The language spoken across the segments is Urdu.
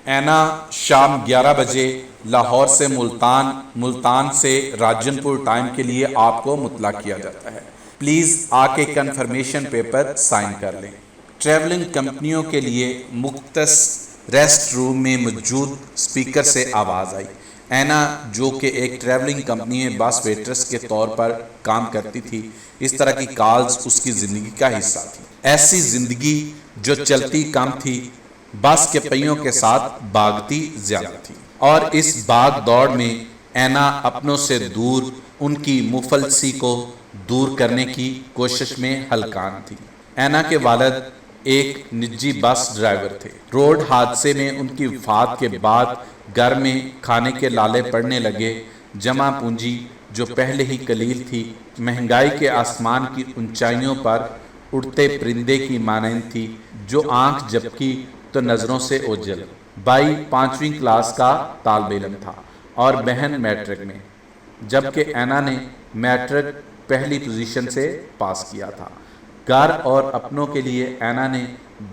اینا شام 11 بجے لاہور سے ملتان، ملتان سے راجن پور ٹائم کے لیے آپ کو مطلع کیا جاتا ہے۔ پلیز آ کے کنفرمیشن پیپر سائن کر لیں۔ ٹریولنگ کمپنیوں کے لیے مختص ریسٹ روم میں موجود اسپیکر سے آواز آئی۔ اینا جو کہ ایک ٹریولنگ کمپنی میں بس ویٹرس کے طور پر کام کرتی تھی، اس طرح کی کالز اس کی زندگی کا حصہ تھی۔ ایسی زندگی جو چلتی کم تھی، بس کے پہیوں کے ساتھ بھاگتی زیادہ تھی، اور اس بھاگ دوڑ میں اینا اپنوں سے دور ان کی مفلسی کو دور کرنے کی کوشش میں ہلکان تھی۔ اینا کے والد ایک نجی بس ڈرائیور تھے۔ روڈ حادثے میں ان کی وفات کے بعد گھر میں کھانے کے لالے پڑنے لگے۔ جمع پونجی جو پہلے ہی قلیل تھی، مہنگائی کے آسمان کی اونچائیوں پر اڑتے پرندے کی مانند تھی جو آنکھ جھپکی تو نظروں سے اوجھل۔ بھائی 5ویں کلاس کا طالب علم تھا اور بہن میٹرک میں، جبکہ اینا نے میٹرک پہلی پوزیشن سے پاس کیا تھا۔ گھر اور اپنوں کے لیے اینا نے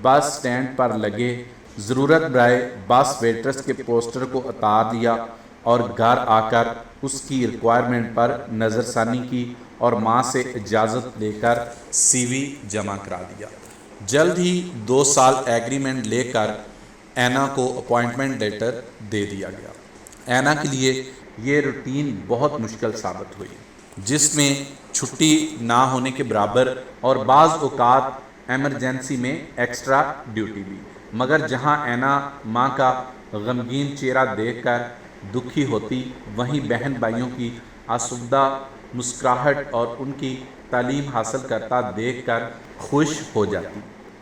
بس سٹینڈ پر لگے ضرورت برائے بس ویٹرس کے پوسٹر کو اتار دیا اور گھر آ کر اس کی ریکوائرمنٹ پر نظر ثانی کی اور ماں سے اجازت لے کر سی وی جمع کرا دیا۔ جلد ہی 2 سال ایگریمنٹ لے کر اینا کو اپوائنٹمنٹ لیٹر دے دیا گیا۔ اینا کے لیے یہ روٹین بہت مشکل ثابت ہوئی، جس میں چھٹی نہ ہونے کے برابر اور بعض اوقات ایمرجنسی میں ایکسٹرا ڈیوٹی بھی۔ مگر جہاں اینا ماں کا غمگین چہرہ دیکھ کر دکھی ہوتی، وہیں بہن بھائیوں کی آسودہ مسکراہٹ اور ان کی تعلیم حاصل کرتا دیکھ کر خوش ہو جاتی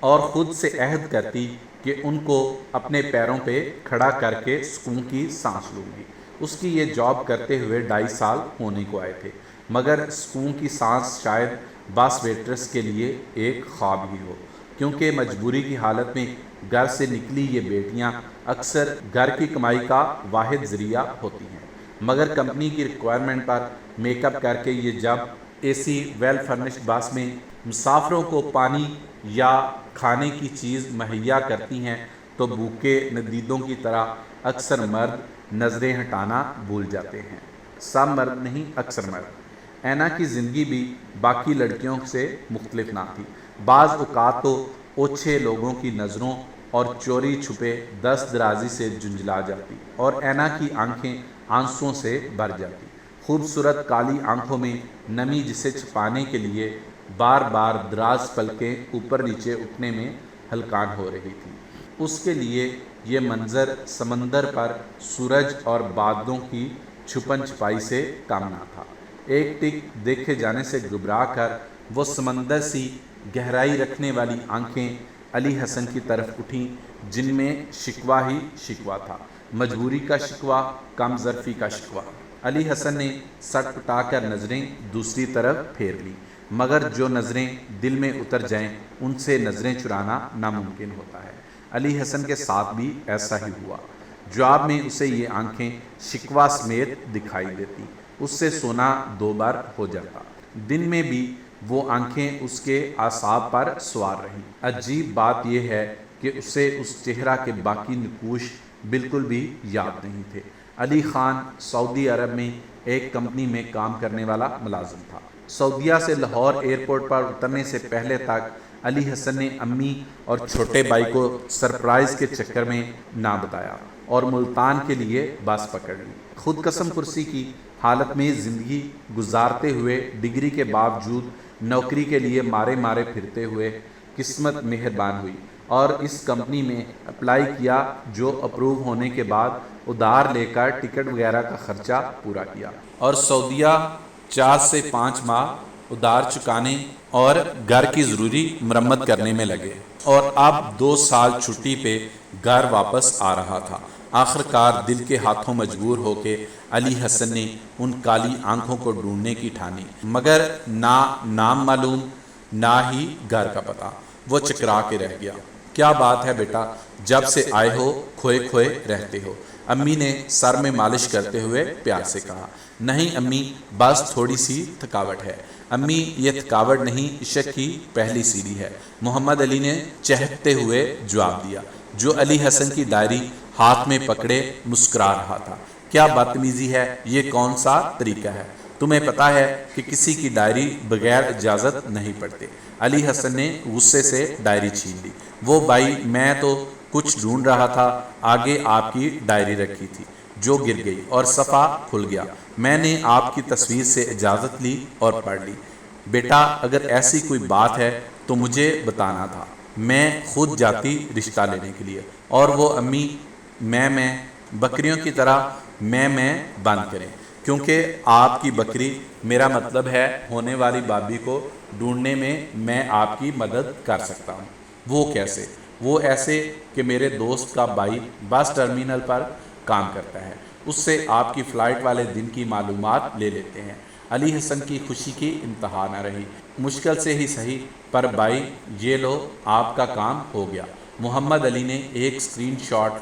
اور خود سے عہد کرتی کہ ان کو اپنے پیروں پہ کھڑا کر کے سکون کی سانس لوں گی۔ اس کی یہ جاب کرتے ہوئے 2.5 سال ہونے کو آئے تھے، مگر سکون کی سانس شاید بس ویٹرس کے لیے ایک خواب ہی ہو، کیونکہ مجبوری کی حالت میں گھر سے نکلی یہ بیٹیاں اکثر گھر کی کمائی کا واحد ذریعہ ہوتی ہیں۔ مگر کمپنی کی ریکوائرمنٹ پر میک اپ کر کے یہ جب اے سی ویل فرنشڈ بس میں مسافروں کو پانی یا کھانے کی چیز مہیا کرتی ہیں تو بھوکے ندیدوں کی طرح اکثر مرد نظریں ہٹانا بھول جاتے ہیں۔ سب مرد نہیں، اکثر مرد۔ اینا کی زندگی بھی باقی لڑکیوں سے مختلف نہ تھی۔ بعض اوقات تو اوچھے لوگوں کی نظروں اور چوری چھپے دست درازی سے جھنجھلا جاتی اور اینا کی آنکھیں آنسوؤں سے بھر جاتی۔ خوبصورت کالی آنکھوں میں نمی جسے چھپانے کے لیے بار بار دراز پلکیں اوپر نیچے اٹھنے میں ہلکان ہو رہی تھی۔ اس کے لیے یہ منظر سمندر پر سورج اور بادلوں کی چھپن چھپائی سے کم نہ تھا۔ ایک ٹک دیکھے جانے سے گھبرا کر وہ سمندر سی گہرائی رکھنے والی آنکھیں علی حسن کی طرف اٹھیں، جن میں شکوہ ہی شکوہ تھا، مجبوری کا شکوہ، کم ظرفی کا شکوہ۔ علی حسن نے سٹ پٹا کر نظریں دوسری طرف پھیر لی، مگر جو نظریں دل میں اتر جائیں ان سے نظریں چرانا ناممکن ہوتا ہے۔ علی حسن کے ساتھ بھی ایسا ہی ہوا۔ جواب میں اسے یہ آنکھیں شکوہ سمیت دکھائی دیتی، اس سے سونا 2 بار ہو جاتا۔ دن میں بھی وہ آنکھیں اس کے اعصاب پر سوار رہیں۔ عجیب بات یہ ہے کہ اسے اس چہرہ کے باقی نقوش بالکل بھی یاد نہیں تھے۔ علی خان سعودی عرب میں ایک کمپنی میں کام کرنے والا ملازم تھا۔ سعودیہ سے لاہور ایئرپورٹ پر اترنے سے پہلے تک علی حسن نے امی اور چھوٹے بھائی کو سرپرائز کے چکر میں نہ بتایا اور ملتان کے لیے بس پکڑ لی۔ خود قسم پرسی کی حالت میں زندگی گزارتے ہوئے ڈگری کے باوجود نوکری کے لیے مارے مارے پھرتے ہوئے قسمت مہربان ہوئی اور اس کمپنی میں اپلائی کیا، جو اپروو ہونے کے بعد ادھار لے کر ٹکٹ وغیرہ کا خرچہ پورا کیا اور سعودیہ 4 سے 5 ماہ ادھار چکانے اور گھر کی ضروری مرمت کرنے میں لگے، اور اب 2 سال چھٹی پہ گھر واپس آ رہا تھا۔ آخر کار دل کے ہاتھوں مجبور ہو کے علی حسن نے ان کالی آنکھوں کو ڈھونڈنے کی ٹھانی، مگر نہ نام معلوم نہ ہی گھر کا پتہ۔ وہ چکرا کے رہ گیا۔ کیا بات ہے بیٹا، جب سے آئے ہو کھوئے کھوئے رہتے ہو، امی نے سر میں مالش کرتے ہوئے پیار سے کہا۔ نہیں امی، بس تھوڑی سی تھکاوٹ ہے۔ امی، یہ تھکاوٹ نہیں، عشق کی پہلی سیڑھی ہے، محمد علی نے چہکتے ہوئے جواب دیا، جو علی حسن کی ڈائری ہاتھ میں پکڑے مسکرا رہا تھا۔ کیا بدتمیزی ہے، یہ کون سا طریقہ ہے؟ تمہیں پتا ہے کہ کسی کی ڈائری بغیر اجازت نہیں پڑھتے۔ علی حسن نے غصے سے ڈائری چھین لی۔ وہ بھائی، میں تو کچھ ڈھونڈ رہا تھا، آگے آپ کی ڈائری رکھی تھی جو گر گئی اور صفحہ کھل گیا۔ میں نے آپ کی تصویر سے اجازت لی اور پڑھ لی۔ بیٹا، اگر ایسی کوئی بات ہے تو مجھے بتانا تھا، میں خود جاتی رشتہ لینے کے لیے۔ اور وہ امی میں بکریوں کی طرح میں بند کریں، کیونکہ آپ کی بکری میرا مطلب ہے ہونے والی بابی کو ڈھونڈنے میں آپ کی مدد کر سکتا ہوں۔ وہ کیسے؟ وہ ایسے کہ میرے دوست کا بھائی بس ٹرمینل پر کام کرتا ہے، اس سے آپ کی فلائٹ والے دن کی معلومات لے لیتے ہیں۔ علی حسن کی خوشی کی انتہا نہ رہی۔ مشکل سے ہی صحیح، پر بھائی یہ لو، آپ کا کام ہو گیا۔ محمد علی نے ایک سکرین شاٹ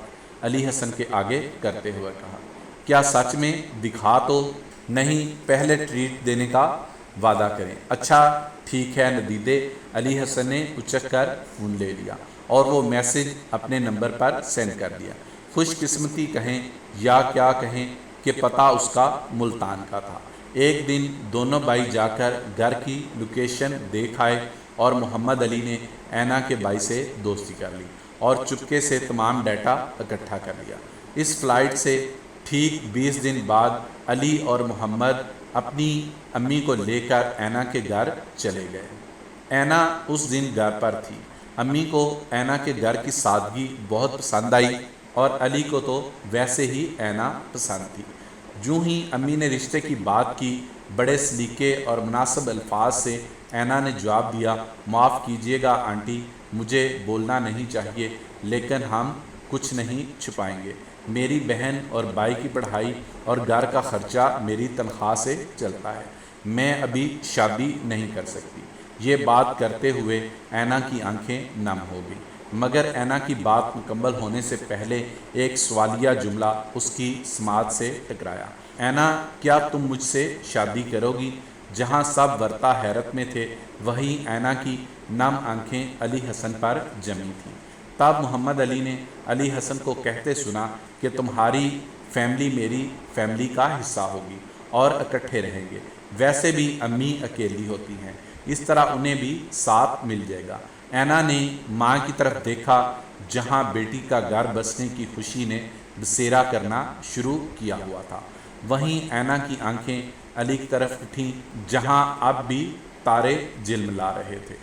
علی حسن کے آگے کرتے ہوئے کہا، کیا سچ میں؟ دکھا تو۔ نہیں، پہلے ٹریٹ دینے کا وعدہ کریں۔ اچھا ٹھیک ہے ندیدے۔ علی حسن نے اچک کر فون لے لیا اور وہ میسج اپنے نمبر پر سینڈ کر دیا۔ خوش قسمتی کہیں یا کیا کہیں کہ پتہ اس کا ملتان کا تھا۔ ایک دن دونوں بھائی جا کر گھر کی لوکیشن دیکھ آئے اور محمد علی نے اینا کے بھائی سے دوستی کر لی اور چپکے سے تمام ڈیٹا اکٹھا کر لیا۔ اس فلائٹ سے ٹھیک 20 دن بعد علی اور محمد اپنی امی کو لے کر اینا کے گھر چلے گئے۔ اینا اس دن گھر پر تھی۔ امی کو اینا کے گھر کی سادگی بہت پسند آئی اور علی کو تو ویسے ہی اینا پسند تھی۔ جو ہی امی نے رشتے کی بات کی، بڑے سلیقے اور مناسب الفاظ سے اینا نے جواب دیا، معاف کیجیے گا آنٹی، مجھے بولنا نہیں چاہیے، لیکن ہم کچھ نہیں چھپائیں گے۔ میری بہن اور بھائی کی پڑھائی اور گھر کا خرچہ میری تنخواہ سے چلتا ہے، میں ابھی شادی نہیں کر سکتی۔ یہ بات کرتے ہوئے اینا کی آنکھیں نم ہو گئیں، مگر اینا کی بات مکمل ہونے سے پہلے ایک سوالیہ جملہ اس کی سماعت سے ٹکرایا۔ اینا، کیا تم مجھ سے شادی کرو گی؟ جہاں سب ورثہ حیرت میں تھے، وہیں اینا کی نم آنکھیں علی حسن پر جمی تھیں۔ تب محمد علی نے علی حسن کو کہتے سنا کہ تمہاری فیملی میری فیملی کا حصہ ہوگی اور اکٹھے رہیں گے۔ ویسے بھی امی اکیلی ہوتی ہیں، اس طرح انہیں بھی ساتھ مل جائے گا۔ اینا نے ماں کی طرف دیکھا، جہاں بیٹی کا گھر بسنے کی خوشی نے بسیرا کرنا شروع کیا ہوا تھا، وہیں اینا کی آنکھیں علی کی طرف اٹھیں، جہاں اب بھی تارے جلملا رہے تھے۔